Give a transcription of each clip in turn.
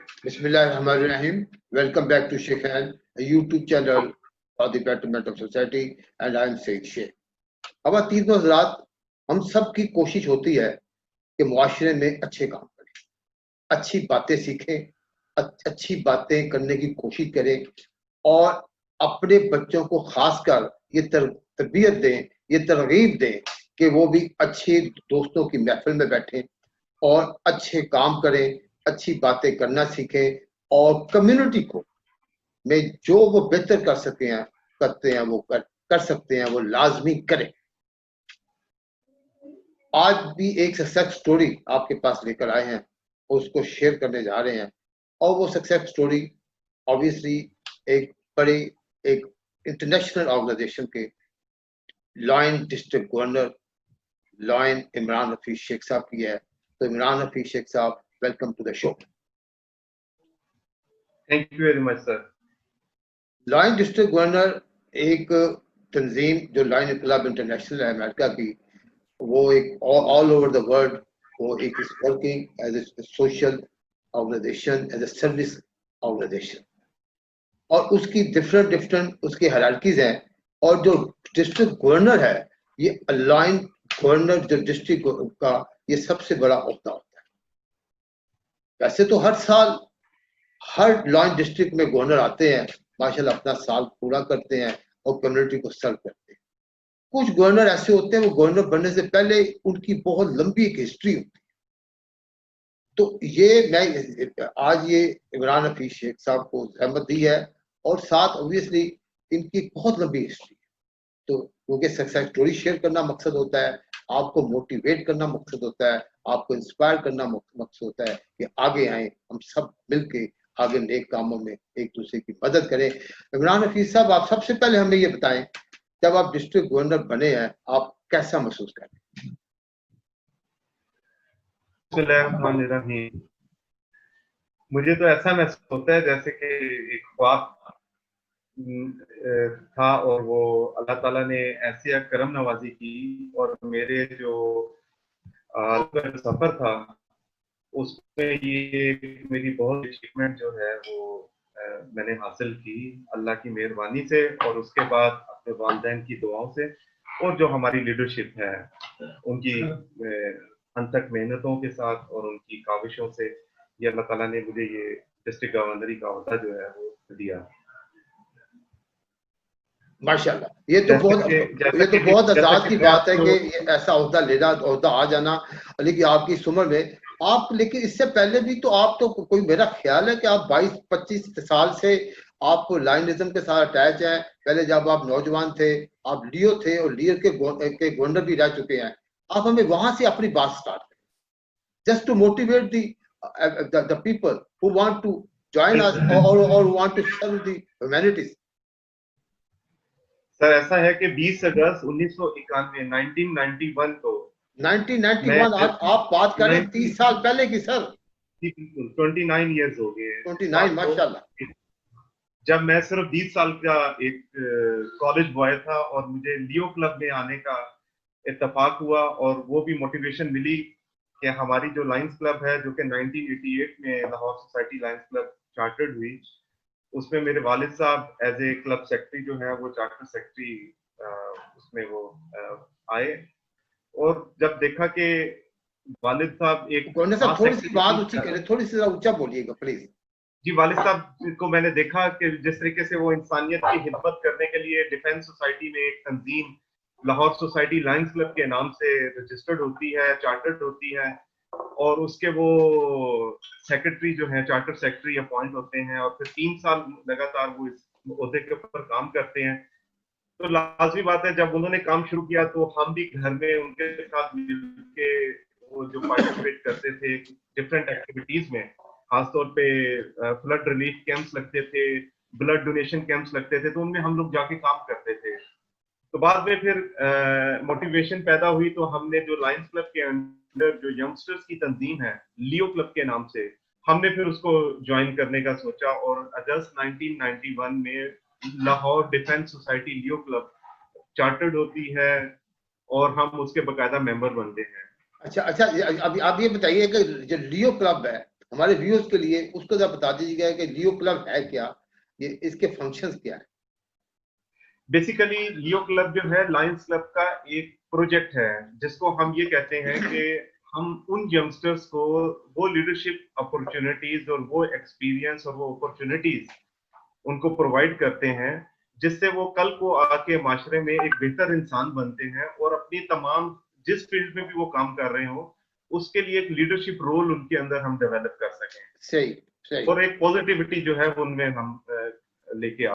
Bismillahirrahmanirrahim. Welcome back to Sheikh Khan, a YouTube channel for the betterment of society, and I am Sheikh Sheikh. ख़वातीन और हज़रात, हम सब की कोशिश होती है कि मुआशरे में अच्छे काम करें, अच्छी बातें सीखें, अच्छी बातें करने की कोशिश करें और अपने बच्चों को खासकर ये तरबियत दें, ये तरगीब दें कि वो भी अच्छे दोस्तों की महफिल में बैठें और अच्छे काम करें, अच्छी बातें करना सीखें और कम्युनिटी को में जो वो बेहतर करते हैं वो कर सकते हैं, वो लाजमी करें। आज भी एक सक्सेस स्टोरी आपके पास लेकर आए हैं, उसको शेयर करने जा रहे हैं और वो सक्सेस स्टोरी ऑब्वियसली एक इंटरनेशनल ऑर्गेनाइजेशन के lion district governor lion Imran Hafeez Sheikh साहब की है। तो इमरान हफीज शेख साहब, welcome to the show. Thank you very much sir. Lion district governor एक तंजीम जो लॉयन क्लब इंटरनेशनल है अमेरिका की, वो एक ऑल ओवर द वर्ल्ड वो एक is working as a social organization, as a service organization, और उसकी डिफरेंट उसकी हायरार्कीज हैं। और जो डिस्ट्रिक्ट गवर्नर है, ये लॉयन गवर्नर जो डिस्ट्रिक्ट का ये सबसे बड़ा ओहदा होता है। वैसे तो हर साल हर लॉयन डिस्ट्रिक्ट में गवर्नर आते हैं, माशाल्लाह अपना साल पूरा करते हैं और कम्युनिटी को सर्व करते हैं। कुछ गवर्नर ऐसे होते हैं, वो गवर्नर बनने से पहले उनकी बहुत लंबी एक हिस्ट्री होती है। तो ये मैं आज ये इमरान हफीज शेख साहब को रहमत दी है और साथ ऑब्वियसली इनकी बहुत लंबी हिस्ट्री है। तो क्योंकि सक्सेस स्टोरी शेयर करना मकसद होता है, आपको मोटिवेट करना मकसद होता है, आपको इंस्पायर करना मकसद होता है कि आगे आए, हम सब मिलके आगे नेक कामों में एक दूसरे की मदद करें। इमरान हफीज साहब, आप सबसे पहले हमें ये बताएं, जब आप डिस्ट्रिक्ट गवर्नर बने हैं, आप कैसा महसूस कर रहे हैं? मुझे तो ऐसा महसूस होता है जैसे कि एक ख्वाब था और वो अल्लाह ताला ने ऐसी करम नवाजी की और मेरे जो सफर था उसमें ये मेरी बहुत अचीवमेंट जो है वो मैंने हासिल की अल्लाह की मेहरबानी से और उसके बाद अपने वालिदैन की दुआओं से और जो हमारी लीडरशिप है उनकी अनथक मेहनतों के साथ और उनकी काविशों से ये अल्लाह ताला ने मुझे ये डिस्ट्रिक्ट गवर्नरी का ओहदा जो है वो दिया। माशाल्लाह, ये तो बहुत आजाद की बात है कि ये ऐसा ओहदा आ जाना। लेकिन आपकी इस उम्र में आप, लेकिन इससे पहले भी तो आप तो कोई, मेरा ख्याल है कि आप 22-25 साल से आप लायनिज्म के साथ अटैच हैं। पहले जब आप नौजवान थे, आप लियो थे और लियो के गवर्नर भी रह चुके हैं। आप हमें वहां से अपनी बात स्टार्ट करें, just to motivate the people who want to join us और want to serve the humanities. Sir ऐसा है कि 20 अगस्त 1991 1991 को 1991 आप बात करें 30 साल पहले की सर। जी बिल्कुल, 29 इयर्स हो गए। 29 माशाल्लाह। जब मैं सिर्फ 20 साल का एक कॉलेज बॉय था और मुझे लियो क्लब में आने का इत्तेफाक हुआ और वो भी मोटिवेशन मिली कि हमारी जो लायंस क्लब है जो कि 1988 में Lahore society Lions club chartered हुई, उसमें मेरे वालिद साहब एज ए क्लब सेक्रेटरी जो है वो चार्टर सेक्रेटरी उसमें वो आए। और जब देखा कि वालिद साहब एक थोड़ी सी बात ऊंची करें, थोड़ी सी ऊंचा बोलिएगा प्लीज। जी, वालिद साहब को मैंने देखा कि जिस तरीके से वो इंसानियत की खिदमत करने के लिए डिफेंस सोसाइटी में एक तंजीम लाहौर सोसाइटी लायंस क्लब के नाम से रजिस्टर्ड होती है, चार्टर्ड होती है और उसके वो सेक्रेटरी जो है चार्टर सेक्रेटरी अपॉइंट होते हैं और फिर 3 साल लगातार वो इस ओहदे के ऊपर काम करते हैं। तो लाजमी बात है जब उन्होंने काम शुरू किया तो हम भी घर में उनके साथ मिलके वो जो पार्टिसिपेट करते थे डिफरेंट एक्टिविटीज में, खासतौर पे फ्लड रिलीफ कैंप्स लगते थे, ब्लड डोनेशन कैंप्स लगते थे, तो उनमें हम लोग जाके काम करते थे। तो बाद में फिर मोटिवेशन पैदा हुई तो हमने जो लायंस क्लब के अंदर जो यंगस्टर्स की तंजीम है लियो क्लब के नाम से, हमने फिर उसको ज्वाइन करने का सोचा और अगस्त 1991 में लाहौर डिफेंस सोसाइटी लियो क्लब चार्टर्ड होती है और हम उसके बाकायदा मेंबर बनते हैं। अच्छा, अभी आप ये बताइए कि जो लियो क्लब है हमारे व्यूअर्स के लिए उसको जरा बता दीजिएगा कि लियो क्लब है क्या, ये इसके फंक्शंस क्या है। बेसिकली लियो क्लब जो है लायंस क्लब का एक प्रोजेक्ट है, जिसको हम ये कहते हैं कि हम उन यंगस्टर्स को वो लीडरशिप अपॉर्चुनिटीज और वो एक्सपीरियंस और वो अपॉर्चुनिटीज उनको प्रोवाइड करते हैं, जिससे वो कल को आके माशरे में एक बेहतर इंसान बनते हैं और अपनी तमाम जिस फील्ड में भी वो काम कर रहे हो उसके लिए एक लीडरशिप रोल उनके अंदर हम डेवलप कर सकें, सही सही। और एक पॉजिटिविटी जो है वो उनमें हम लेके आ।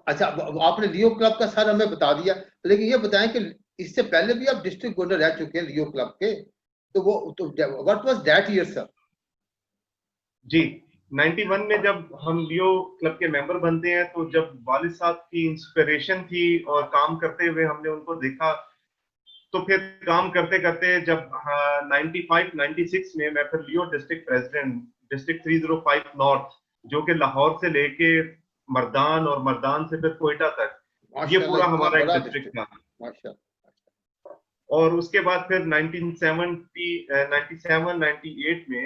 अच्छा, आपने लियो क्लब का सर हमें बता दिया, लेकिन ये बताएं कि इससे पहले भी आप डिस्ट्रिक्ट गवर्नर रह चुके हैं लियो क्लब के, तो वो तो what was that year sir? जी, 91 में जब हम लियो क्लब के मेंबर बनते हैं, तो जब वालिद साहब की इंस्पिरेशन थी और काम करते हुए हमने उनको देखा, तो फिर काम करते करते जब 95-96 में मैं फिर लियो डिस्ट्रिक्ट प्रेसिडेंट डिस्ट्रिक्ट 305 नॉर्थ, जो कि लाहौर से लेके मर्दान और मर्दान से फिर कोयटा तक, ये माशाल्लाह पूरा इतना हमारा एक बड़ा डिस्ट्रिक्ट था। माशाल्लाह। और उसके बाद फिर 1970 97-98 में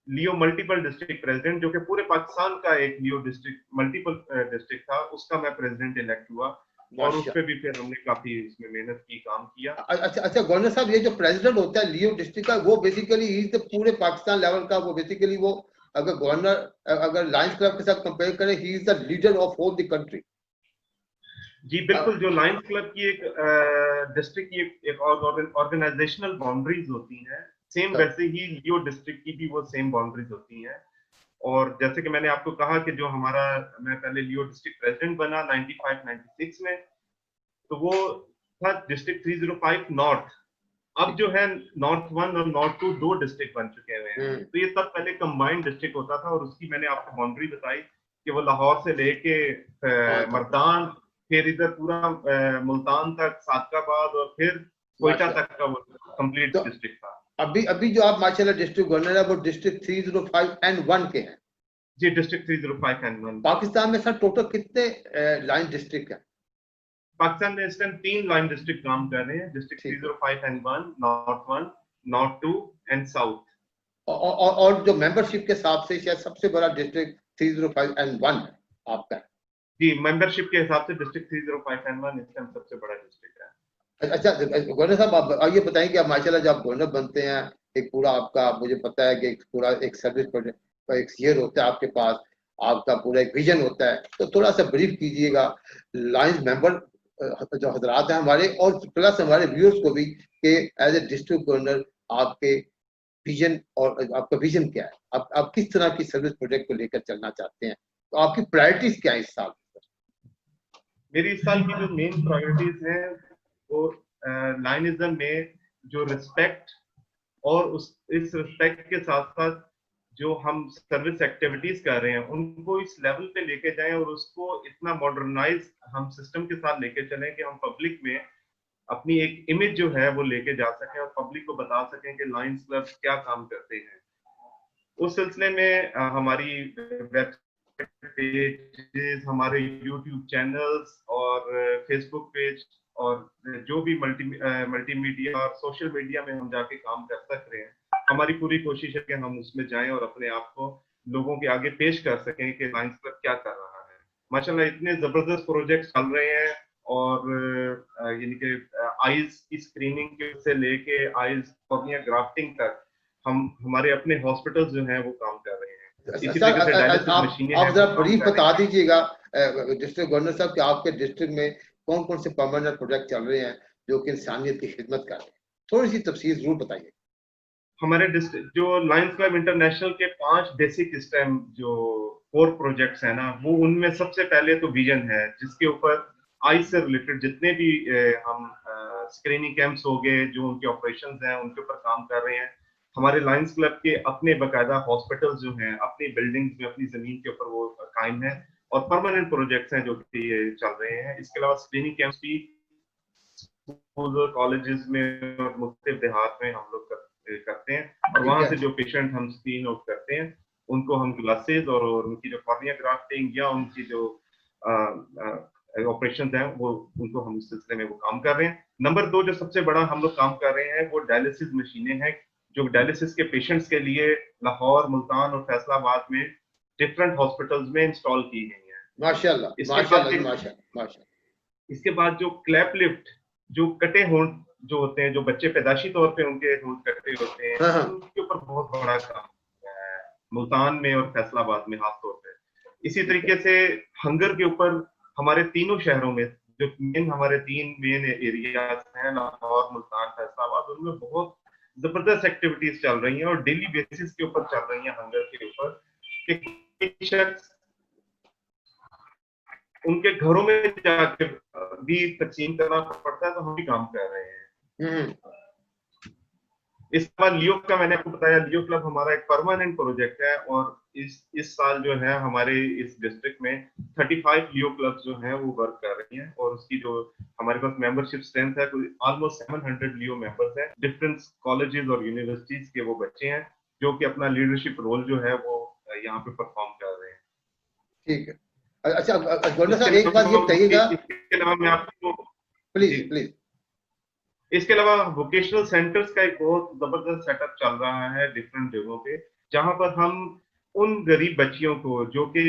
लियो मल्टीपल डिस्ट्रिक्ट प्रेसिडेंट, जो कि पूरे पाकिस्तान का एक लियो डिस्ट्रिक्ट मल्टीपल डिस्ट्रिक्ट था, उसका मैं प्रेसिडेंट इलेक्ट हुआ, और उस पे भी फिर हमने काफी इसमें मेहनत की, काम किया। अच्छा अच्छा गवर्नर साहब, ये जो प्रेसिडेंट होता है लियो डिस्ट्रिक्ट का, वो बेसिकली इज द पूरे पाकिस्तान लेवल का, वो बेसिकली वो अगर गवर्नर अगर लायंस क्लब के साथ कंपेयर करें, he is the leader of whole the country. जी बिल्कुल, जो लायंस क्लब की एक डिस्ट्रिक्ट की एक ऑर्गेनाइजेशनल बाउंड्रीज होती हैं, सेम वैसे ही लियो डिस्ट्रिक्ट की भी वो सेम बाउंड्रीज होती हैं। और जैसे कि मैंने आपको कहा कि जो हमारा, मैं पहले लियो डिस्ट्रिक्ट प्रेसिडेंट बना 95-96 में, तो वो था डिस्ट्रिक्ट 305 नॉर्थ। अब जो है नॉर्थ 1 और नॉर्थ 2 दो डिस्ट्रिक्ट बन चुके हुए हैं। तो ये तब पहले कंबाइंड डिस्ट्रिक्ट होता था, और उसकी मैंने आपको बाउंड्री बताई कि वो लाहौर से लेके मर्दान, फिर इधर पूरा मुल्तान तक, सादकाबाद, और फिर कोयटा तक का वो कंप्लीट तो डिस्ट्रिक्ट था। अभी अभी जो आप माशाल्लाह डिस्ट्रिक्ट गवर्नर है, वो डिस्ट्रिक्ट 305 एंड 1 के हैं। जी, डिस्ट्रिक्ट 305 एंड 1। पाकिस्तान में सर टोटल कितने लाइन डिस्ट्रिक्ट है? पाकिस्तान में इस टाइम 3 लाइन डिस्ट्रिक्ट काम कर रहे हैं, district 305 and 1, north 1, north 2 and south. और जो मेंबरशिप के हिसाब से शायद सबसे बड़ा डिस्ट्रिक्ट 305 एंड 1 है आपका। जी, मेंबरशिप के हिसाब से डिस्ट्रिक्ट 305 एंड 1 इस टाइम सबसे बड़ा डिस्ट्रिक्ट है। अच्छा गवर्नर साहब, आप ये बताएं कि आप माशाल्लाह जब गवर्नर बनते हैं, एक पूरा आपका, मुझे पता है कि एक पूरा एक सर्विस प्रोजेक्ट एक ईयर होता है आपके पास, आपका पूरा एक विजन होता है, तो थोड़ा सा ब्रीफ कीजिएगा लायंस मेंबर जो हजरात हैं हमारे, और प्लस हमारे व्यूअर्स को भी, कि एज ए डिस्ट्रिक्ट गवर्नर आपके विजन, और आपका विजन क्या है, आप किस तरह की सर्विस प्रोजेक्ट को लेकर चलना चाहते हैं, तो आपकी प्रायोरिटीज क्या है इस साल? मेरी इस साल की जो मेन प्रायोरिटीज हैं, वो लायनिज्म में जो रिस्पेक्ट, और उस इस रिस्पेक्ट के साथ साथ जो हम सर्विस एक्टिविटीज कर रहे हैं उनको इस लेवल पे लेके जाएं, और उसको इतना मॉडर्नाइज हम सिस्टम के साथ लेके चलें कि हम पब्लिक में अपनी एक इमेज जो है वो लेके जा सकें, और पब्लिक को बता सकें कि लायंस क्लब क्या काम करते हैं। उस सिलसिले में हमारी वेबसाइट पेजेस, हमारे यूट्यूब चैनल्स और फेसबुक पेज, और जो भी मल्टीमीडिया और सोशल मीडिया में हम जाके काम कर सक रहे हैं, हमारी पूरी कोशिश है कि हम उसमें जाएं और अपने आप को लोगों के आगे पेश कर सकें कि लायंस क्लब क्या कर रहा है। माशाल्लाह इतने जबरदस्त प्रोजेक्ट चल रहे हैं, और यानी कि आईज की स्क्रीनिंग से लेके आईज कॉर्निया ग्राफ्टिंग तक हम हमारे अपने हॉस्पिटल्स जो हैं वो काम कर रहे हैं। इसी तरीके से डायलिसिस मशीनें हैं, आप जरा वो काम ब्रीफ कर रही बता हैं। दीजिएगा डिस्ट्रिक्ट गवर्नर साहब कि आपके डिस्ट्रिक्ट में कौन कौन से परमानेंट प्रोजेक्ट चल रहे हैं जो कि इंसानियत की खिदमत कर रहे हैं, थोड़ी सी तफसील जरूर बताइए। हमारे डिस्ट्रिक्ट जो लायंस क्लब इंटरनेशनल के 5 बेसिक इस टाइम जो कोर प्रोजेक्ट्स हैं ना, वो उनमें सबसे पहले तो विजन है, जिसके ऊपर आई से रिलेटेड जितने भी हम स्क्रीनिंग कैंप्स हो गए, जो उनके ऑपरेशंस हैं उनके ऊपर काम कर रहे हैं। हमारे लायंस क्लब के अपने बकायदा हॉस्पिटल्स जो हैं अपनी बिल्डिंग्स में अपनी जमीन के ऊपर वो कायम है, और परमानेंट प्रोजेक्ट्स हैं जो कि ये चल रहे हैं। इसके अलावा स्क्रीनिंग कैंप्स भी कॉलेजेस में और मुख्तलिफ देहात में हम लोग करते हैं, और वहां से जो पेशेंट हम स्क्रीन आउट करते हैं उनको हम ग्लासेस और उनकी जो कॉर्निया ग्राफ्टिंग या उनकी जो ऑपरेशन हैं वो उनको हम इस सिलसिले में वो काम कर रहे हैं। नंबर 2 जो सबसे बड़ा हम लोग काम कर रहे हैं वो डायलिसिस मशीनें हैं, जो डायलिसिस के पेशेंट्स के लिए लाहौर, मुल्तान और फैसलाबाद में डिफरेंट हॉस्पिटल्स में इंस्टॉल की गई हैं। माशाल्लाह, इसके माशाल्लाह, बाद माशाल्लाह। इसके बाद जो क्लैप लिफ्ट, जो कटे होंठ जो होते हैं, जो बच्चे पैदाशी तौर पे उनके होंठ कटे होते हैं, हाँ, हाँ। उनके ऊपर बहुत बड़ा काम है मुल्तान में और फैसलाबाद में खास तौर पे। इसी तरीके से हंगर के ऊपर हमारे तीनों शहरों में जो हमारे 3 मेन एरियाज हैं, लाहौर, मुल्तान, फैसलाबाद, उनमें बहुत जबरदस्त एक्टिविटीज चल रही हैं और डेली बेसिस के ऊपर चल रही हैं हंगर के ऊपर, कि शख्स उनके घरों में जाकर भी तकसीम करना पड़ता है, तो हम भी काम कर रहे हैं। इसके बाद लियो का मैंने आपको बताया, लियो क्लब हमारा एक परमानेंट प्रोजेक्ट है और इस साल जो है हमारे इस डिस्ट्रिक्ट में 35 लियो क्लब्स जो हैं वो वर्क कर रही हैं और उसकी जो हमारे पास मेंबरशिप स्ट्रेंथ है ऑलमोस्ट 700 लियो मेंबर्स हैं। डिफरेंट कॉलेजेस और यूनिवर्सिटीज के वो बच्चे हैं जो कि अपना लीडरशिप रोल जो है वो यहाँ पे परफॉर्म कर रहे हैं। ठीक है। अच्छा गवर्नर साहब, एक बात ये बताइएगा, इसके अलावा मैं आपको प्लीज। इसके अलावा वोकेशनल सेंटर्स का एक बहुत जबरदस्त सेटअप चल रहा है डिफरेंट जगहों पे, जहां पर हम उन गरीब बच्चियों को जो कि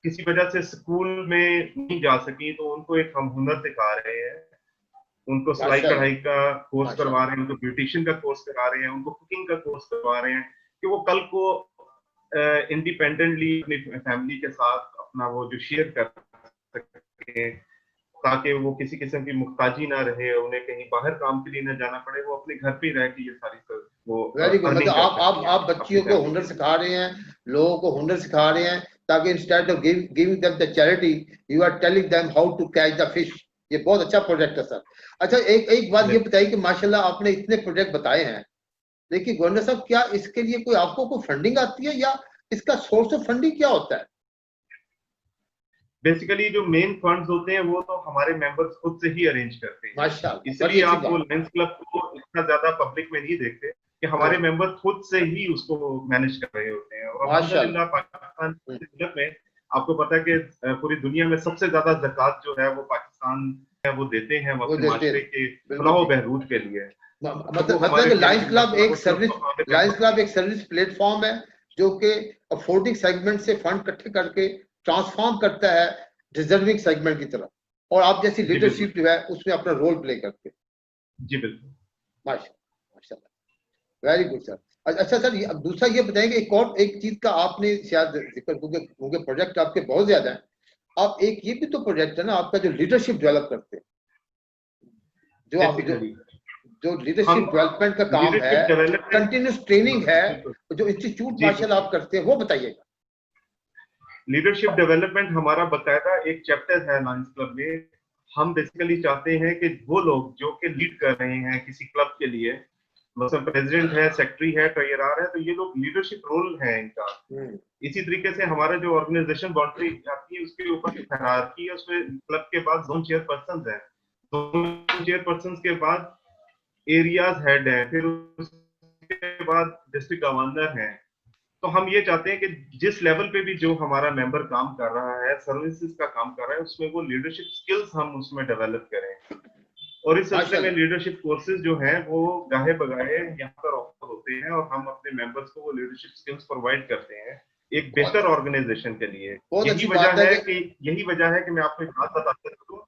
किसी वजह से स्कूल में नहीं जा सकी, तो उनको एक हम हुनर सिखा रहे हैं। उनको सिलाई कढ़ाई का कोर्स करवा रहे हैं, उनको ब्यूटिशियन का कोर्स करा रहे हैं, उनको कुकिंग का कोर्स करवा रहे हैं कि वो कल को इंडिपेंडेंटली अपनी फैमिली के साथ अपना वो जो शेयर कर सके, ताकि वो किसी किस्म की मुख्ताजी ना रहे, उन्हें कहीं बाहर काम के लिए ना जाना पड़े, वो अपने घर पे रह के ये सारी वो वेरी गुड। मतलब आप बच्चियों को हुनर फैमिली सिखा रहे हैं, लोगों को हुनर सिखा रहे हैं, ताकि instead of giving them the charity you are telling them how to catch the fish. ये बहुत अच्छा प्रोजेक्ट है सर। अच्छा एक बात ये बताइए कि माशाल्लाह आपने इतने प्रोजेक्ट बताए हैं, लेकिन गवर्नर साहब क्या इसके लिए कोई आपको कोई फंडिंग आती है या इसका सोर्स ऑफ फंडिंग क्या होता है? बेसिकली जो मेन फंड्स होते हैं वो तो हमारे मेंबर्स खुद से ही अरेंज करते हैं, माशाल्लाह, इसलिए आप वो लायंस क्लब को इतना ज्यादा पब्लिक में नहीं देखते कि हमारे मेंबर खुद से ही उसको मैनेज कर रहे होते हैं। और अल्हम्दुलिल्लाह पाकिस्तान में आपको पता है कि पूरी दुनिया में सबसे ज्यादा ज़कात जो है वो पाकिस्तान है वो देते हैं अपने माशरे के फलाह बहरूद के लिए। मतलब लायंस क्लब एक सर्विस प्लेटफॉर्म है जो कि अफोर्डिंग सेगमेंट से फंड इकट्ठे करके ट्रांसफॉर्म करता है डिजर्विंग सेगमेंट की तरफ, और आप जैसी लीडरशिप जो है उसमें अपना रोल प्ले करते हैं। जी बिल्कुल, माशाल्लाह, वेरी गुड सर। अच्छा सर, दूसरा ये बताएंगे एक चीज का आपने शायद जिक्र, क्योंकि प्रोजेक्ट आपके बहुत ज्यादा हैं, आप एक ये भी तो प्रोजेक्ट है ना आपका जो लीडरशिप डेवलप करते हैं, जो आप जो लीडरशिप डेवलपमेंट का काम है, कंटिन्यूस ट्रेनिंग है, जो इंस्टीट्यूट माशाल्लाह आप करते हैं, वो बताइएगा। लीडरशिप डेवलपमेंट हमारा बकायदा एक चैप्टर है लायंस क्लब में। हम बेसिकली चाहते हैं कि वो लोग जो कि लीड कर रहे हैं किसी क्लब के लिए, मतलब प्रेसिडेंट है, सेक्रेटरी है, ट्रेजरर है, तो ये लोग लीडरशिप रोल है इनका। इसी तरीके से हमारा जो ऑर्गेनाइजेशन बाउंड्री आती है उसके ऊपर हायरार्की है, उसमें क्लब के पास जोन चेयरपर्सन है, जोन चेयरपर्सन के बाद एरियाज हेड है, फिर उसके बाद डिस्ट्रिक्ट गवर्नर है। तो हम ये चाहते हैं कि जिस लेवल पे भी जो हमारा मेंबर काम कर रहा है, सर्विसेज का काम कर रहा है, उसमें वो लीडरशिप स्किल्स हम उसमें डेवलप करें। और इस सिलसिले में लीडरशिप कोर्सेज जो हैं वो गाहे बगाहे यहाँ पर ऑफर होते हैं और हम अपने मेंबर्स को वो लीडरशिप स्किल्स प्रोवाइड करते हैं एक बेहतर ऑर्गेनाइजेशन के लिए। यही वजह है कि मैं आपको एक बात बताता हूँ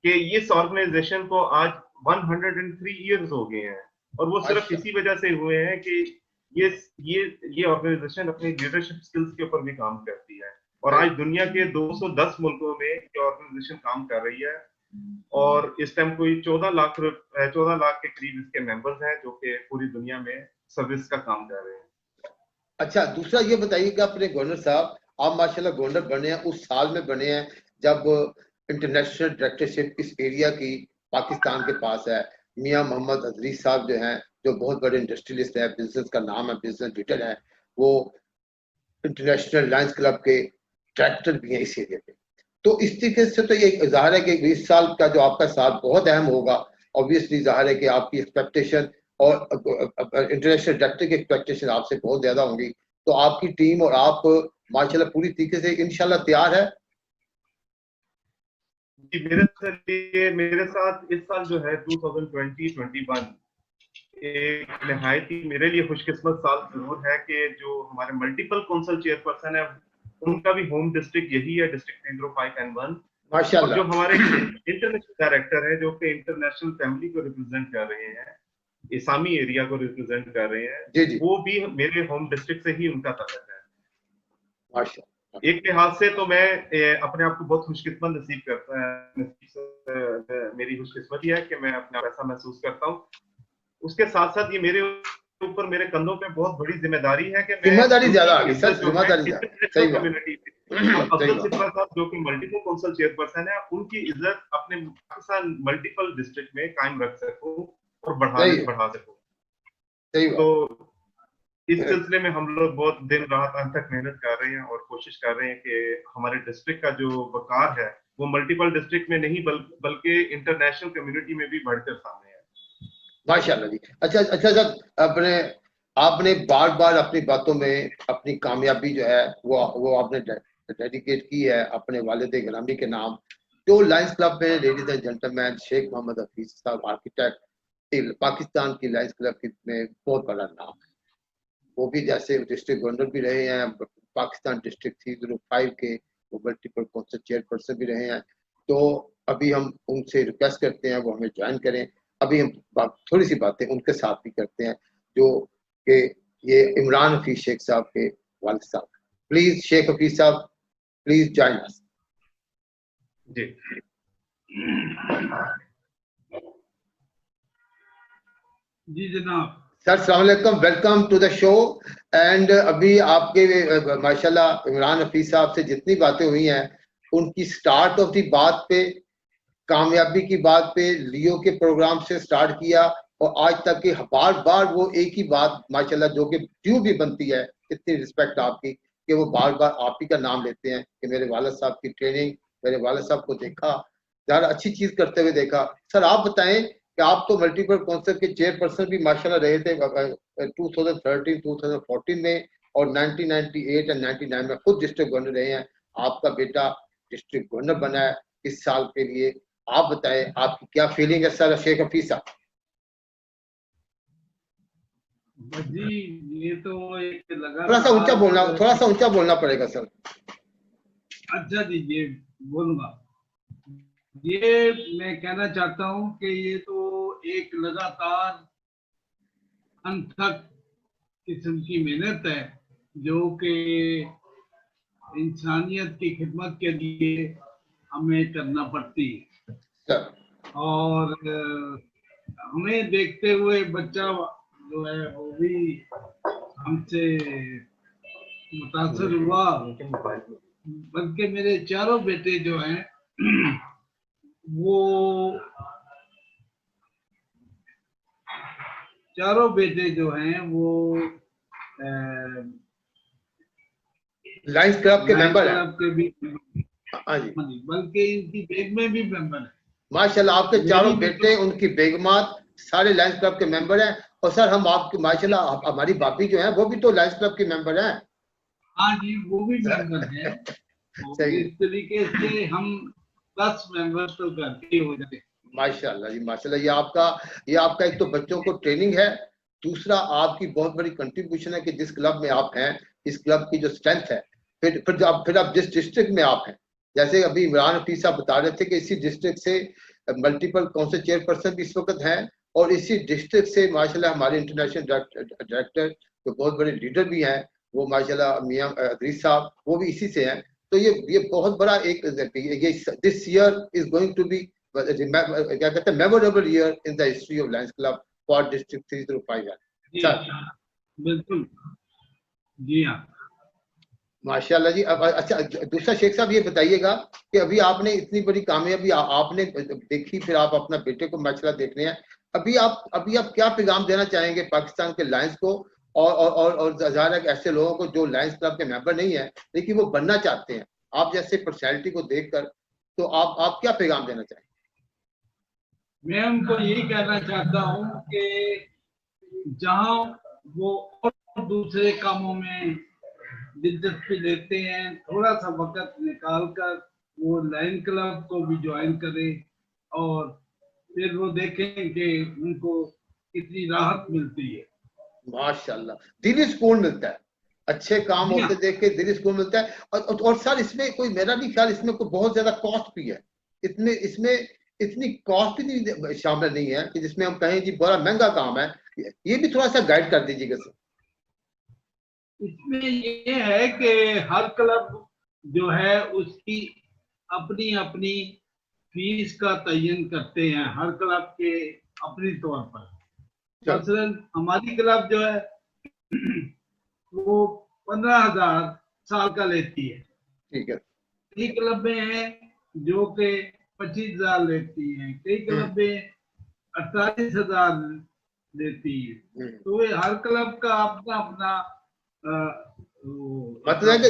कि इस ऑर्गेनाइजेशन को आज 103 इयर्स हो गए हैं, और वो सिर्फ इसी वजह से हुए हैं कि ये ऑर्गेनाइजेशन अपनी लीडरशिप स्किल्स के ऊपर भी काम करती है। और आज दुनिया के 210 मुल्कों में ये ऑर्गेनाइजेशन काम कर रही है, और इस टाइम कोई 14 लाख के करीब इसके मेंबर्स हैं जो कि पूरी दुनिया में सर्विस का काम कर रहे हैं। अच्छा, दूसरा ये बताइएगा अपने गवर्नर साहब, आप माशाल्लाह गवर्नर बने हैं उस साल में बने हैं जब इंटरनेशनल डायरेक्टरशिप इस एरिया की पाकिस्तान के पास है। मियां मोहम्मद अजरी साहब जो हैं, जो बहुत बड़े इंडस्ट्रियलिस्ट है, बिजनेस का नाम है, बिजनेस लीडर है, वो इंटरनेशनल लायंस क्लब के डायरेक्टर भी हैं इस एरिया के। तो इस तरीके से तो ये जाहिर है कि इस साल का जो आपका साल बहुत अहम होगा। ऑब्वियसली जाहिर है कि आपकी एक्सपेक्टेशन और इंटरनेशनल डायरेक्टर की एक्सपेक्टेशन आपसे बहुत ज्यादा होंगी, तो आपकी टीम और आप माशाल्लाह पूरी तरीके से इंशाल्लाह तैयार है। मेरे साथ इस साल जो है 2020-21 एक निहायत ही मेरे लिए खुशकिस्मत साल जरूर है कि जो हमारे मल्टीपल काउंसिल चेयरपर्सन है उनका भी होम डिस्ट्रिक्ट यही है, डिस्ट्रिक्ट 305N1। और माशाल्लाह। जो हमारे इंटरनेशनल डायरेक्टर है जो कि इंटरनेशनल फैमिली को रिप्रेजेंट कर रहे हैं, इसामी एरिया को रिप्रेजेंट कर रहे हैं, जी जी। वो भी मेरे होम डिस्ट्रिक्ट से ही उनका ताल्लुक है। माशाल्लाह। एक लिहाज से तो मैं अपने आप को बहुत खुशकिस्मत नसीब करता है, मेरी खुशकिस्मती है कि मैं अपना ऐसा महसूस करता हूँ। उसके साथ साथ ये मेरे ऊपर, मेरे कंधों पे बहुत बड़ी जिम्मेदारी है कि मैं जिम्मेदारी ज्यादा आ उनकी गई सर, इज्जत जो है जिम्मेदारी ज्यादा। सही इंटरनेशनल बात। कम्युनिटी में, और सही अफजल बात। सिद्दीकी साहब जो कि मल्टीपल काउंसिल चेयरपर्सन है, उनकी इज्जत अपने पाकिस्तान मल्टीपल डिस्ट्रिक्ट में कायम रख सकूं और सही है। बढ़ा सकूं। सही तो बात। इस सिलसिले में हम लोग बहुत दिन रात अंत तक मेहनत कर रहे हैं और कोशिश कर रहे हैं कि हमारे डिस्ट्रिक्ट का जो वकार है वो मल्टीपल डिस्ट्रिक्ट में नहीं बल्कि इंटरनेशनल कम्युनिटी में भी बढ़कर सामने है। माशाल्लाह जी। अच्छा अच्छा सर, अपने आपने बार बार अपनी बातों में अपनी कामयाबी जो है वो आपने डेडिकेट की है अपने वालिद गिरामी के नाम। जो लायंस क्लब में, ladies and gentleman, Sheikh Mohammad Hafeez साहब आर्किटेक्ट, पाकिस्तान की लायंस क्लब में बहुत बड़ा नाम है। वो भी जैसे डिस्ट्रिक्ट गवर्नर भी रहे हैं, पाकिस्तान डिस्ट्रिक्ट 305 के वो मल्टीपल काउंसिल चेयरपर्सन भी रहे हैं। तो अभी हम उनसे रिक्वेस्ट करते हैं वो हमें ज्वाइन करें। अभी हम थोड़ी सी बातें उनके साथ भी करते हैं, जो कि ये इमरान हफीज शेख साहब के वालिद साहब। प्लीज शेख हफीज साहब, प्लीज ज्वाइन अस। जी जी जनाब। सर अस्सलाम वालेकुम, welcome to the show. And अभी आपके माशाल्लाह इमरान हफीज साहब से जितनी बातें हुई हैं, उनकी स्टार्ट ऑफ दी बात पे, कामयाबी की बात पे, लियो के प्रोग्राम से स्टार्ट किया और आज तक की बार बार वो एक ही बात माशाल्लाह जो कि ड्यू भी बनती है, इतनी रिस्पेक्ट आपकी कि वो बार बार आप ही का नाम लेते हैं कि मेरे वालिद साहब की ट्रेनिंग, मेरे वालिद साहब को देखा, ज़्यादा अच्छी चीज़ करते हुए देखा। सर आप बताएं कि आप तो मल्टीपल काउंसिल के चेयरपर्सन भी माशाल्लाह रहे थे 2013 2014 में, और 1998 एंड 99 में खुद डिस्ट्रिक्ट गवर्नर रहे हैं। आपका बेटा डिस्ट्रिक्ट गवर्नर बना है इस साल के लिए। आप बताएं आपकी क्या फीलिंग है सर शेख हफीज साहब? जी ये तो एक लगा थोड़ा सा ऊंचा बोलना, थोड़ा सा ऊंचा बोलना पड़ेगा सर। अच्छा जी, ये बोलूंगा। ये मैं कहना चाहता हूं कि ये तो एक लगातार अनथक किस्म की मेहनत है जो कि इंसानियत की खिदमत के लिए हमें करना पड़ती है। सर और हमें देखते हुए बच्चा जो है वो भी हमसे मुतासर हुआ, बल्कि मेरे चारों बेटे जो हैं वो चारों बेटे जो हैं वो लायंस क्लब के मेंबर हैं। क्लब के भी, हाँ जी, बल्कि इनकी बेगमें भी मेंबर है। माशाल्लाह आपके मेरी चारों भी बेटे, उनकी बेगमात सारे लायंस क्लब के मेंबर हैं। और सर हम आपके माशाल्लाह हमारी बापी जो है वो भी तो लायंस क्लब की मेंबर हैं। हाँ जी, वो भी मेंबर है। तो सही है। इस तरीके से हम 10 मेंबर तो करके हो जाते हैं। माशाल्लाह जी माशाल्लाह। ये आपका एक तो बच्चों को ट्रेनिंग है, दूसरा आपकी बहुत बड़ी कंट्रीब्यूशन है कि जिस क्लब में आप हैं, इस क्लब की जो स्ट्रेंथ है, फिर आप जिस डिस्ट्रिक्ट में आप हैं, जैसे अभी इमरान हफीज साहब बता रहे थे कि इसी डिस्ट्रिक्ट से मल्टीपल काउंसिल चेयरपर्सन भी इस वक्त हैं, और इसी डिस्ट्रिक्ट से माशाल्लाह हमारे इंटरनेशनल डायरेक्टर जो बहुत बड़े लीडर भी हैं, वो माशाल्लाह मियां अदरीस साहब, वो भी इसी से हैं। तो ये बहुत बड़ा एक ये this year is going to be क्या कहते हैं memorable year in the history of lions club for district 305 है सर। बिल्कुल जी हाँ। माशाल्लाह जी। अब अच्छा दूसरा शेख साहब ये बताइएगा कि अभी आपने इतनी बड़ी कामयाबी आपने देखी, फिर आप अपना बेटे को माशाल्लाह देख रहे हैं। अभी आप क्या पैगाम देना चाहेंगे पाकिस्तान के लायंस को और ज़ाहिर है ऐसे लोगों को जो लायंस क्लब के मेंबर नहीं है लेकिन वो बनना चाहते हैं, आप जैसे पर्सनैलिटी को देखकर, तो आप क्या पैगाम देना चाहेंगे? मैं उनको यही कहना चाहता हूँ कि जहाँ वो और दूसरे कामों में दिलचस्पी लेते हैं, थोड़ा सा वक्त निकाल कर वो लायन क्लब को भी ज्वाइन करें और फिर वो देखें कि उनको कितनी राहत मिलती है। माशाल्लाह, दिली सुकून मिलता है, अच्छे काम जी हाँ। होते देख के दिली सुकून मिलता है। और सर इसमें कोई, मेरा भी ख्याल इसमें कोई बहुत ज्यादा कॉस्ट भी है, इसमें इतनी कॉस्ट भी शामिल नहीं है कि जिसमें हम कहें जी बड़ा महंगा काम है। ये भी थोड़ा सा गाइड कर दीजिएगा सर। इसमें ये है कि हर क्लब जो है उसकी अपनी अपनी फीस का तयन करते हैं, हर क्लब के अपनी तौर पर। मसलन हमारी क्लब जो है वो 15,000 साल का लेती है। ठीक है। कई क्लबें हैं जो कि 25,000 लेती हैं, कई क्लबें 48,000 लेती है। तो ये हर क्लब का अपना अपना मतलब है कि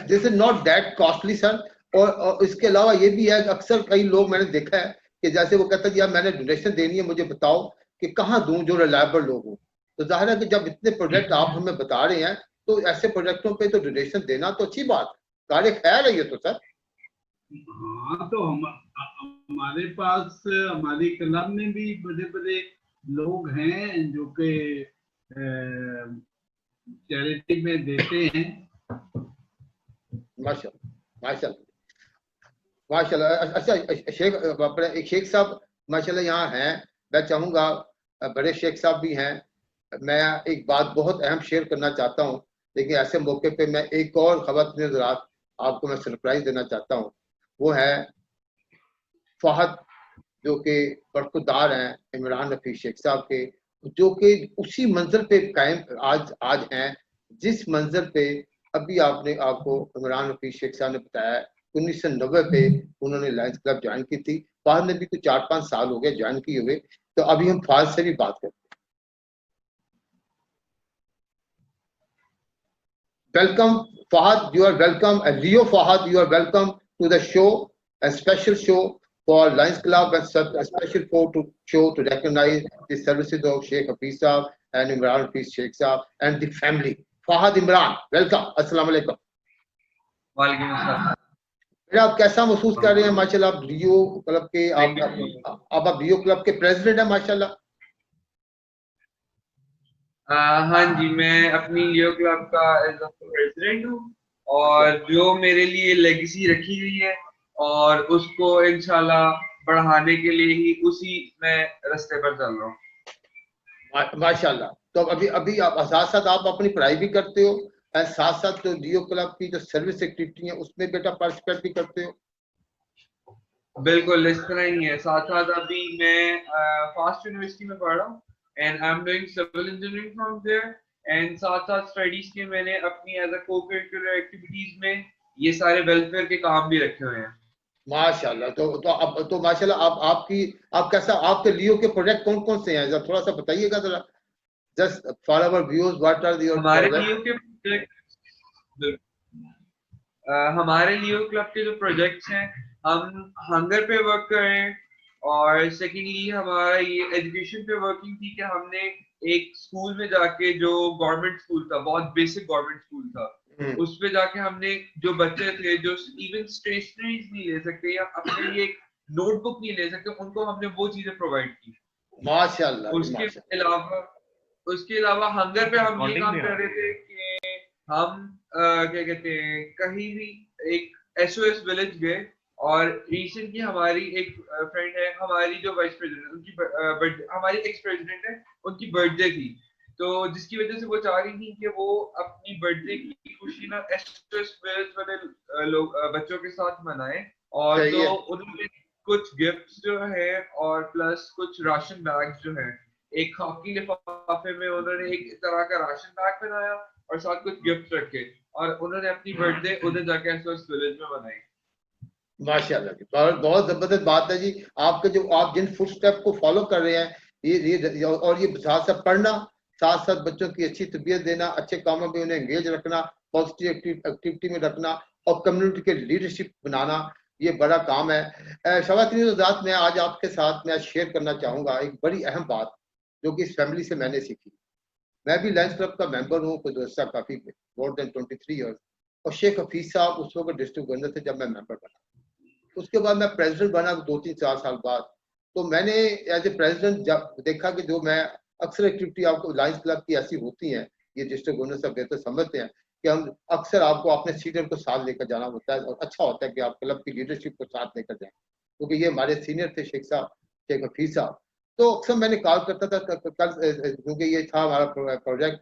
this is not that costly sir. और इसके अलावा ये भी है कि अक्सर कई लोग मैंने देखा है कि जैसे वो कहता है यार मैंने डोनेशन देनी है, मुझे बताओ कि कहाँ दूं जो रिलायबल लोग हो। तो जाहिर है कि जब इतने प्रोजेक्ट आप हमें बता रहे हैं तो ऐसे प्रोजेक्टों पे तो डोनेशन देना तो अच्छी बात, कार्य खैर है ये तो सर। हाँ, तो हमारे पास हमारी क्लब में भी बड़े बड़े लोग हैं जो कि चैरिटी में देते हैं। माशाल्लाह माशाल्लाह माशाल्लाह। अच्छा शेख, अपने एक शेख साहब माशाल्लाह यहाँ हैं, मैं चाहूँगा बड़े शेख साहब भी हैं। मैं एक बात बहुत अहम शेयर करना चाहता हूँ, लेकिन ऐसे मौके पे मैं एक और खवातीन हज़रात आपको मैं सरप्राइज देना चाहता हूँ। वो है फहद, जो कि बरखुरदार हैं इमरान हफीज शेख साहब के, जो कि उसी मंजिल पे कायम आज हैं जिस मंजिल पे अभी आपने आपको इमरान हफीज शेख साहब ने बताया 1990 पे उन्होंने लायंस क्लब ज्वाइन की थी। बाद में भी कुछ 4-5 साल हो गए ज्वाइन किए हुए। तो अभी हम फहद से भी बात करते हैं। Welcome Fahad, you are welcome. And Leo Fahad, you are welcome to the show, a special show for Lions Club and a special show to recognize the services of Sheikh Hafiz Saab and Imran Hafiz Sheikh Saab and the family. Fahad Imran, welcome. Assalamu alaikum. वालेकुम अस्सलाम। बेटा आप कैसा महसूस कर रहे हैं? माशाल्लाह आप लियो क्लब के आप लियो क्लब के प्रेसिडेंट हैं माशाल्लाह। हाँ जी, मैं अपनी लियो क्लब का एज प्रेसिडेंट हूँ और जो मेरे लिए लेगेसी रखी हुई है और उसको इंशाल्लाह बढ़ाने के लिए ही उसी मैं रास्ते पर चल रहा हूँ। माशाल्लाह। तो अभी आप साथ आप अपनी पढ़ाई भी करते हो और साथ जो लियो क्लब की जो सर्विस एक्टिविटी है उसमें बेटा पार्टिसिपेट भी करते हो? बिल्कुल इस तरह ही है। साथ साथ अभी मैं फास्ट यूनिवर्सिटी में पढ़ रहा हूँ and I am doing civil engineering from there and साथ साथ स्टडीज के मैंने अपनी एज अ को करिकुलर एक्टिविटीज में ये सारे वेलफेयर के काम भी रखे हुए हैं। माशाल्लाह। तो माशाल्लाह आप कैसा, आपके लियो के प्रोजेक्ट कौन कौन से हैं जरा थोड़ा सा बताइएगा जरा, just for our viewers what are your हमारे लियो के हमारे लियो क्लब के जो प्रोजेक्ट्स हैं, हम हंगर पे वर्क कर रहे हैं और सेकेंडली हमारा ये एजुकेशन पे वर्किंग थी कि हमने एक स्कूल में जाके जो गवर्नमेंट स्कूल था, बहुत बेसिक गवर्नमेंट स्कूल था, उस पे जाके हमने जो बच्चे थे जो इवन स्टेशनरीज नहीं ले सकते या अपने लिए एक नोटबुक नहीं ले सकते, उनको हमने वो चीजें प्रोवाइड की। माशाल्लाह। उसके अलावा हंगर पे हम ये काम कर रहे थे कि हम क्या कहते हैं, कहीं भी एक SOS विलेज गए और रिसेंटली हमारी एक फ्रेंड है, हमारी जो वाइस प्रेसिडेंट, उनकी हमारी एक्स प्रेसिडेंट है, उनकी बर्थडे थी, तो जिसकी वजह से वो चाह रही थी कि वो अपनी बर्थडे की खुशी ना SOS विलेज वाले लोग बच्चों के साथ मनाए। और तो उन्होंने कुछ गिफ्ट्स जो है और प्लस कुछ राशन बैग्स जो है, एक खाकी लिफाफे में उन्होंने एक तरह का राशन बैग बनाया और साथ कुछ गिफ्ट रखे और उन्होंने अपनी बर्थडे उधर जाके SOS विलेज में बनाई। माशाल्लाह, बहुत जबरदस्त बात है जी। आप जिन फुट स्टेप को फॉलो कर रहे हैं, ये साथ साथ पढ़ना, साथ साथ बच्चों की अच्छी तबीयत देना, अच्छे कामों में उन्हें एंगेज रखना, पॉजिटिव एक्टिविटी में रखना और कम्युनिटी के लीडरशिप बनाना, ये बड़ा काम है। ख़वातीन में आज आपके साथ मैं शेयर करना चाहूँगा एक बड़ी अहम बात जो कि इस फैमिली से मैंने सीखी। मैं भी लायंस क्लब का मेंबर हूँ गुज़श्ता काफ़ी मोर देन 23 ईयर्स, और शेख हफीज साहब उस वक्त डिस्ट्रिक्ट गवर्नर थे जब मैं मेंबर बना। उसके बाद मैं प्रेसिडेंट बना 2-3-4 साल बाद। तो मैंने एज ए प्रेसिडेंट जब देखा कि जो मैं अक्सर एक्टिविटी आपको लायंस क्लब की ऐसी होती हैं, ये डिस्ट्रिक्ट गवर्नर साहब बेहतर समझते हैं कि हम अक्सर आपको अपने सीनियर को साथ लेकर जाना होता है, और अच्छा होता है कि आप क्लब की लीडरशिप को साथ लेकर जाएं, क्योंकि ये हमारे सीनियर थे शेख साहब, शेख हफीज साहब। तो अक्सर मैंने कॉल करता था कल, क्योंकि ये था हमारा प्रोजेक्ट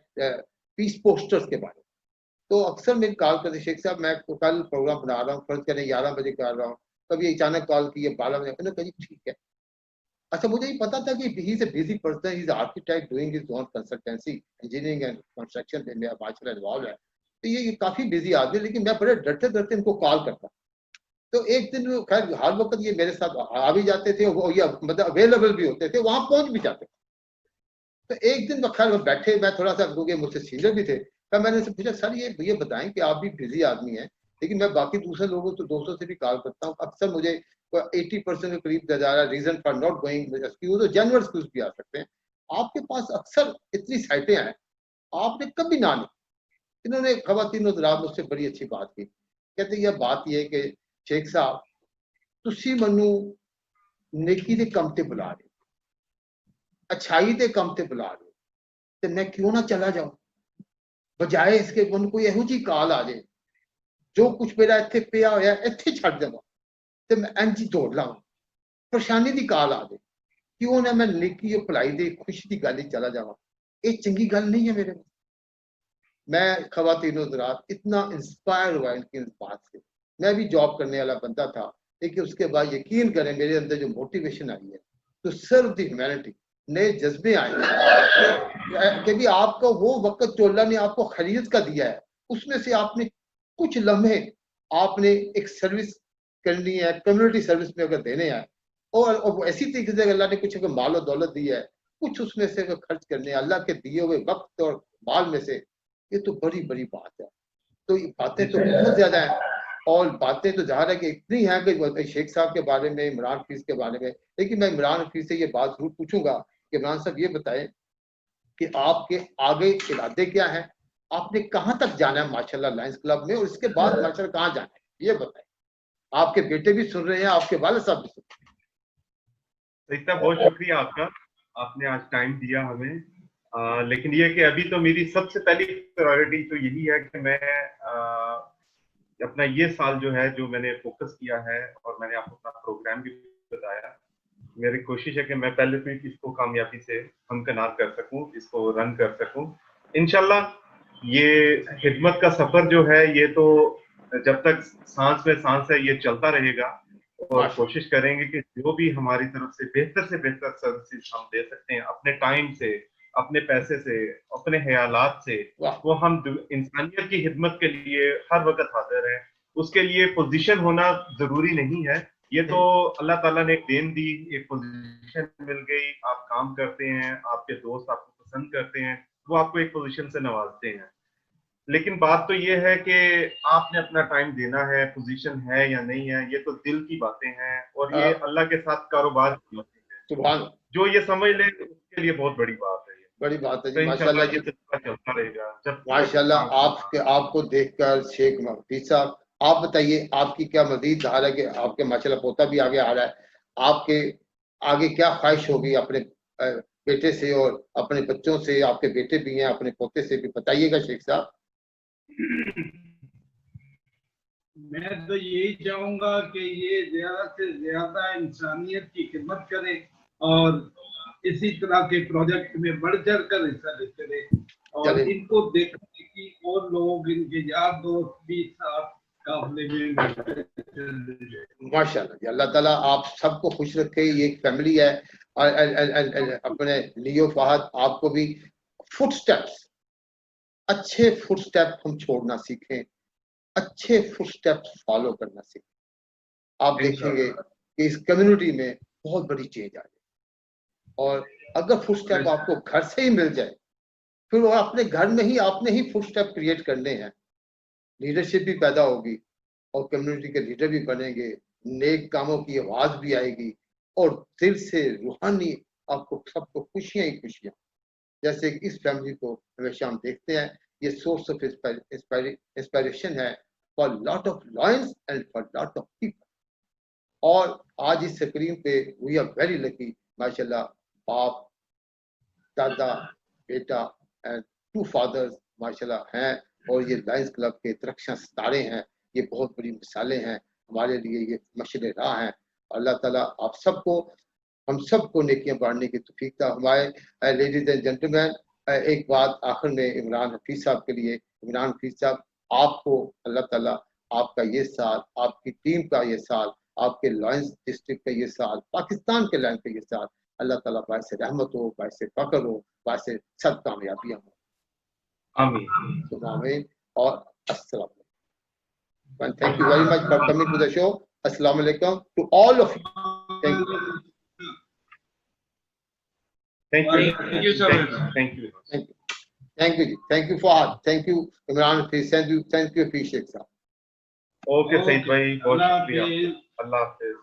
पीस पोस्टर्स के बारे में, तो अक्सर मेरी कॉल करते, शेख साहब मैं कल प्रोग्राम बना रहा हूँ, फर्ज करें 11 बजे कर रहा हूँ, कभी अचानक कॉल की 12 बजे, मैंने कहा ठीक है। अच्छा, मुझे ये पता था कि he is a busy person, he is architect doing his own consultancy engineering and construction में मेरा माशाल्लाह इन्वॉल्व है, तो ये काफी बिजी आदमी, लेकिन मैं बड़े डरते डरते इनको कॉल करता। तो एक दिन खैर हर वक्त ये मेरे साथ आ भी जाते थे, वो ये मतलब अवेलेबल भी होते थे, वहां पहुंच भी जाते थे। तो एक दिन खैर वो बैठे, मैं थोड़ा सा, क्योंकि मुझसे सीनियर भी थे, तो मैंने उनसे पूछा सर ये बताएं कि आप भी बिजी आदमी हैं, लेकिन मैं बाकी दूसरे लोगों तो दोस्तों से भी कॉल करता हूँ, अक्सर मुझे 80% के करीब दिया जा रहा है reason for not going excuse, और जनरल एक्सक्यूज भी आ सकते हैं, आपके पास अक्सर इतनी साइटें हैं, आपने कभी ना नहीं। इन्होंने खवातीन हज़रात मुझसे बड़ी अच्छी बात की, कहते यह बात यह है कि शेख साहब तुसी मनु नेकी दे कम ते बुला रहे, अच्छाई दे कम ते बुला रहे, तो मैं क्यों ना चला जाऊं, बजाए इसके मन कोई ਇਹੋ जी काल आ जाए जो कुछ मेरा ਇੱਥੇ ਪਿਆ ਹੋਇਆ ਇੱਥੇ ਛੱਡ ਦੇਵਾਂ ਤੇ ਮੈਂ ਇੰਜ ਹੀ ਦੌੜ ਲਾਵਾਂ, ਪਰੇਸ਼ਾਨੀ ਦੀ ਕਾਲ ਆ ਜਾਏ, क्यों ना मैं नेकी और भलाई दी खुशी की गल चला जावा, ये चंगी गल नहीं है मेरे। मैं खवातीन हज़रात इतना इंस्पायर हुआ इनकी इस बात से, मैं भी जॉब करने वाला बंदा था, लेकिन उसके बाद यकीन करें मेरे अंदर जो मोटिवेशन आई है तो सर्व द ह्यूमैनिटी, नए जज्बे आए कि भी आपका वो वक्त जो अल्लाह ने आपको खरीद का दिया है, उसमें से आपने कुछ लम्हे आपने एक सर्विस करनी है, कम्युनिटी सर्विस में अगर देने हैं, और ऐसी तरीके से अल्लाह ने कुछ अगर माल और दौलत दी है, कुछ उसमें से अगर खर्च करने अल्लाह के दिए हुए वक्त और माल में से, ये तो बड़ी बड़ी बात है। तो ये बातें तो बहुत ज्यादा हैं, और बातें तो ज़ाहिर है कि इतनी हैं कि शेख साहब के बारे में, इमरान हफीज के बारे में, लेकिन मैं इमरान हफीज से ये बात जरूर पूछूंगा कि इमरान साहब ये बताएं कि आपके आगे इरादे क्या हैं, आपने कहाँ तक जाना है माशाल्लाह लायंस क्लब में, और इसके बाद माशाल्लाह कहाँ जाना है, ये बताएं। आपके बेटे भी सुन रहे हैं, आपके वालिद साहब भी सुन रहे हैं। इतना बहुत शुक्रिया आपका, आपने आज टाइम दिया हमें। लेकिन ये कि अभी तो मेरी सबसे पहली प्रायोरिटी तो यही है कि मैं अपना ये साल जो है, जो मैंने फोकस किया है, और मैंने आपको अपना प्रोग्राम भी बताया, मेरी कोशिश है कि मैं पहले तो इसको कामयाबी से हमकनार कर सकूं, इसको रन कर सकूं। इंशाल्लाह ये खिदमत का सफर जो है, ये तो जब तक सांस में सांस है ये चलता रहेगा, और कोशिश करेंगे कि जो भी हमारी तरफ से बेहतर सर्विसेज हम दे सकते हैं, अपने टाइम से, अपने पैसे से, अपने ख्यालात से, वो हम इंसानियत की खिदमत के लिए हर वक्त हाजिर हैं। उसके लिए पोजीशन होना जरूरी नहीं है, ये तो अल्लाह ताला ने एक देन दी, एक पोजीशन मिल गई, आप काम करते हैं, आपके दोस्त आपको पसंद करते हैं, वो आपको एक पोजीशन से नवाजते हैं। लेकिन बात तो ये है कि आपने अपना टाइम देना है, पोजीशन है या नहीं है, ये तो दिल की बातें हैं, और ये अल्लाह के साथ कारोबार की बातें हैं। जो ये समझ ले उसके लिए बहुत बड़ी बात है, ये बड़ी बात है तो जी, माशाल्लाह जी, चलता रहेगा जब माशाल्लाह। आपको देखकर शेख हफीज साहब, आप बताइए आपकी क्या मजीद धार है कि आपके माशाल्लाह पोता भी आगे आ रहा है, आपके आगे क्या ख्वाहिश होगी अपने बेटे से और अपने बच्चों से, आपके बेटे भी हैं, अपने पोते से भी बताइएगा शेख साहब। मैं तो यही चाहूंगा कि ये ज्यादा से ज्यादा इंसानियत की खिदमत करे, और इसी तरह के प्रोजेक्ट में बढ़ चढ़ कर हिस्सा लेते रहे, और इनको देखने की और लोग, इनके यार दोस्त भी साथ काफले में। माशाल्लाह, अल्लाह ताला आप सबको खुश रखे, ये एक फैमिली है, और अपने लियो फहद आपको भी फुटस्टेप्स, अच्छे फुटस्टेप हम छोड़ना सीखें, अच्छे फुटस्टेप्स फॉलो करना सीखें। आप देखेंगे कि इस कम्युनिटी में बहुत बड़ी चेंज आ जाए, और अगर फुटस्टेप आपको घर से ही मिल जाए, फिर वो अपने घर में ही आपने ही फुटस्टेप क्रिएट करने हैं, लीडरशिप भी पैदा होगी, और कम्युनिटी के लीडर भी बनेंगे, नेक कामों की आवाज भी आएगी, और दिल से रूहानी आपको सबको खुशियां ही खुशियां। जैसे इस फैमिली को हमेशा हम देखते हैं, ये सोर्स ऑफ इंस्पिरेशन है for lot of lions and for lot of people. और आज इस स्क्रीन पे वी आर वेरी लकी, माशाल्लाह, बाप दादा बेटा एंड 2 फादर्स माशाल्लाह हैं, और ये लायंस क्लब के तरक्शा सितारे हैं। ये बहुत बड़ी मिसालें हैं हमारे लिए, ये मशअल राह हैं। अल्लाह ताला आप सबको, हम सबको नेकियां बांटने की तौफीक ता हमारे। लेडीज एंड जेंटलमैन, एक बात आखिर में इमरान हफीज साहब के लिए। इमरान हफीज साहब, आपको अल्लाह ताला आपका ये साल, आपकी टीम का ये साल, आपके लायंस डिस्ट्रिक्ट का ये साल, पाकिस्तान के लायंस का ये साल, अल्लाह ताला बाइस रहमत हो, बाइस फकर हो, बाइस सब कामयाबियां हो। आमीन। आमीन और अस्सलाम वालेकुम। Thank you very much for coming to the show. Assalamu alaikum to all of you. Thank you. Thank you. Thank you so much. Thank you. Thank you. Thank you. Thank you Fahad. Thank you Imran. Thank you. Thank you Appreciate sir. Okay, Said bhai, बहुत अल्लाह शुक्रिया। हाफिज। अल्लाह हाफिज।